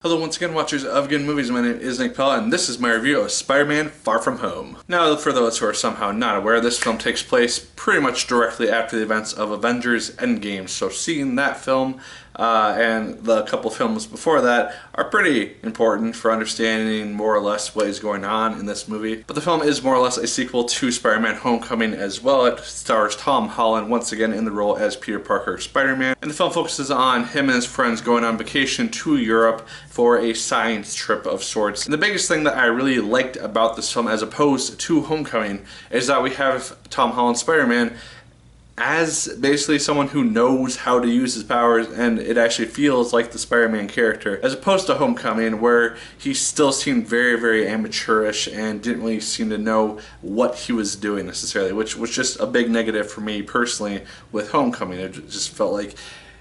Hello once again, watchers of Good Movies. My name is Nick Pell, and this is my review of Spider-Man Far From Home. Now, for those who are somehow not aware, this film takes place pretty much directly after the events of Avengers Endgame, so seeing that film and the couple films before that are pretty important for understanding more or less what is going on in this movie. But the film is more or less a sequel to Spider-Man Homecoming as well. It stars Tom Holland once again in the role as Peter Parker Spider-Man, and the film focuses on him and his friends going on vacation to Europe for a science trip of sorts. And the biggest thing that I really liked about this film as opposed to Homecoming is that we have Tom Holland Spider-Man as basically someone who knows how to use his powers, and it actually feels like the Spider-Man character, as opposed to Homecoming, where he still seemed very amateurish and didn't really seem to know what he was doing necessarily, which was just a big negative for me personally with Homecoming. It just felt like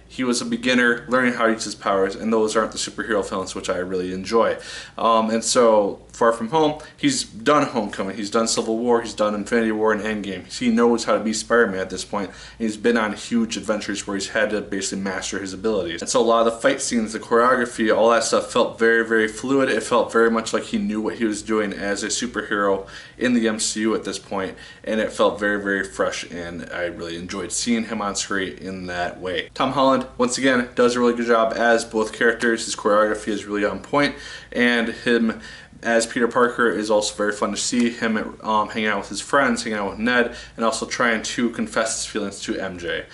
he was a beginner learning how to use his powers, and those aren't the superhero films which I really enjoy. And so, Far From Home, he's done Homecoming, he's done Civil War, he's done Infinity War and Endgame. He knows how to be Spider-Man at this point, and he's been on huge adventures where he's had to basically master his abilities. And so a lot of the fight scenes, the choreography, all that stuff felt very fluid. It felt very much like he knew what he was doing as a superhero in the MCU at this point, and it felt very fresh, and I really enjoyed seeing him on screen in that way. Tom Holland, once again, does a really good job as both characters. His choreography is really on point, and him as Peter Parker is also very fun to see. Him hanging out with his friends, hanging out with Ned, and also trying to confess his feelings to MJ.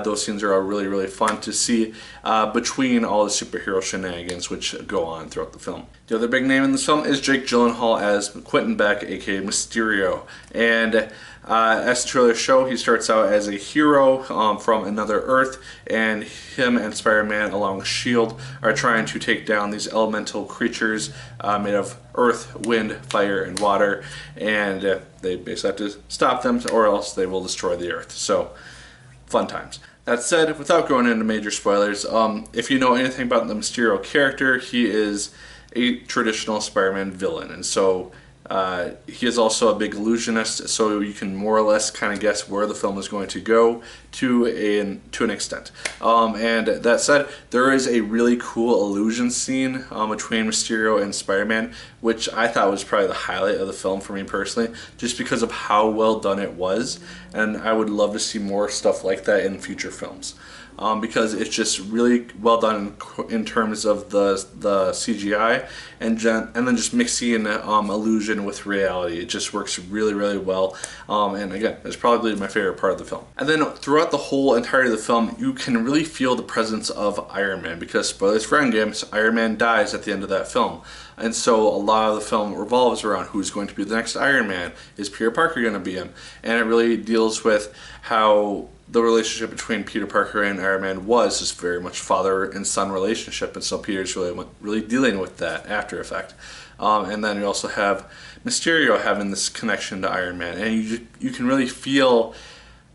Those scenes are really fun to see between all the superhero shenanigans which go on throughout the film. The other big name in this film is Jake Gyllenhaal as Quentin Beck, aka Mysterio. And as the trailer show, he starts out as a hero from another Earth, and him and Spider-Man along with S.H.I.E.L.D. are trying to take down these elemental creatures made of earth, wind, fire, and water, and they basically have to stop them or else they will destroy the Earth. So, fun times. That said, without going into major spoilers, if you know anything about the Mysterio character, he is a traditional Spider-Man villain, and so he is also a big illusionist, so you can more or less kind of guess where the film is going to go to an extent. And that said, there is a really cool illusion scene between Mysterio and Spider-Man, which I thought was probably the highlight of the film for me personally, just because of how well done it was, and I would love to see more stuff like that in future films. Because it's just really well done in terms of the CGI, and then just mixing illusion with reality. It just works really well, and again, it's probably my favorite part of the film. And then throughout the whole entirety of the film, you can really feel the presence of Iron Man, because spoilers for Endgame, Iron Man dies at the end of that film. And so a lot of the film revolves around who's going to be the next Iron Man. Is Peter Parker going to be him? And it really deals with how the relationship between Peter Parker and Iron Man was just very much father and son relationship, and so Peter's really dealing with that after effect. And then you also have Mysterio having this connection to Iron Man, and you can really feel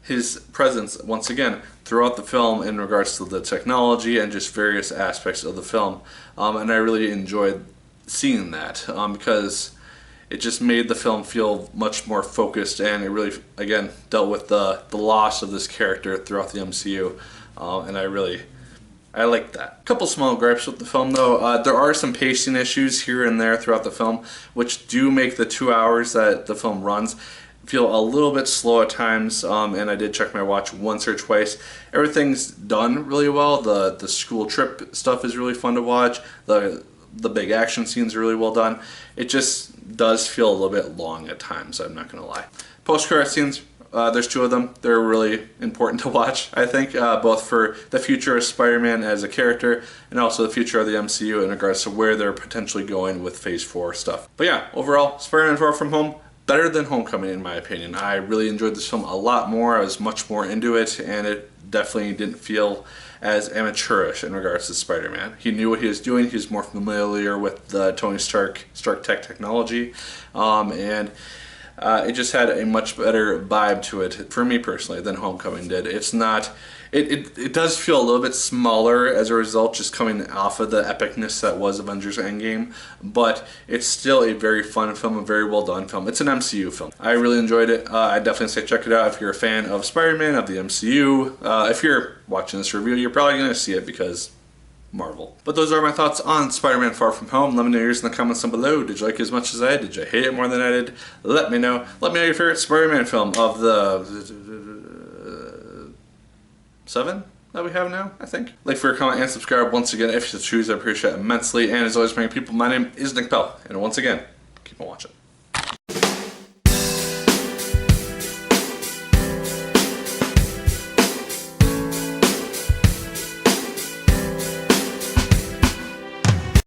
his presence once again throughout the film in regards to the technology and just various aspects of the film. And I really enjoyed seeing that because it just made the film feel much more focused, and it really, again, dealt with the loss of this character throughout the MCU, and I like that. A couple small gripes with the film though. There are some pacing issues here and there throughout the film, which do make the 2 hours that the film runs feel a little bit slow at times, and I did check my watch once or twice. Everything's done really well. The school trip stuff is really fun to watch. The big action scenes are really well done. It just does feel a little bit long at times, I'm not going to lie. Post-credit scenes, there's 2 of them. They're really important to watch, I think, both for the future of Spider-Man as a character and also the future of the MCU in regards to where they're potentially going with Phase 4 stuff. But yeah, overall, Spider-Man Far From Home, better than Homecoming in my opinion. I really enjoyed this film a lot more. I was much more into it, and it definitely didn't feel as amateurish in regards to Spider-Man. He knew what he was doing. He was more familiar with the Tony Stark tech technology, and it just had a much better vibe to it for me personally than Homecoming did. It's not. It does feel a little bit smaller as a result, just coming off of the epicness that was Avengers Endgame, but it's still a very fun film, a very well done film. It's an MCU film. I really enjoyed it. I definitely say check it out if you're a fan of Spider-Man, of the MCU. If you're watching this review, you're probably going to see it because Marvel. But those are my thoughts on Spider-Man Far From Home. Let me know yours in the comments down below. Did you like it as much as I did? Did you hate it more than I did? Let me know. Let me know your favorite Spider-Man film of the 7 that we have now, I think. Like, for your comment, and subscribe once again if you choose. I appreciate it immensely. And as always, my people, my name is Nick Pell. And once again, keep on watching.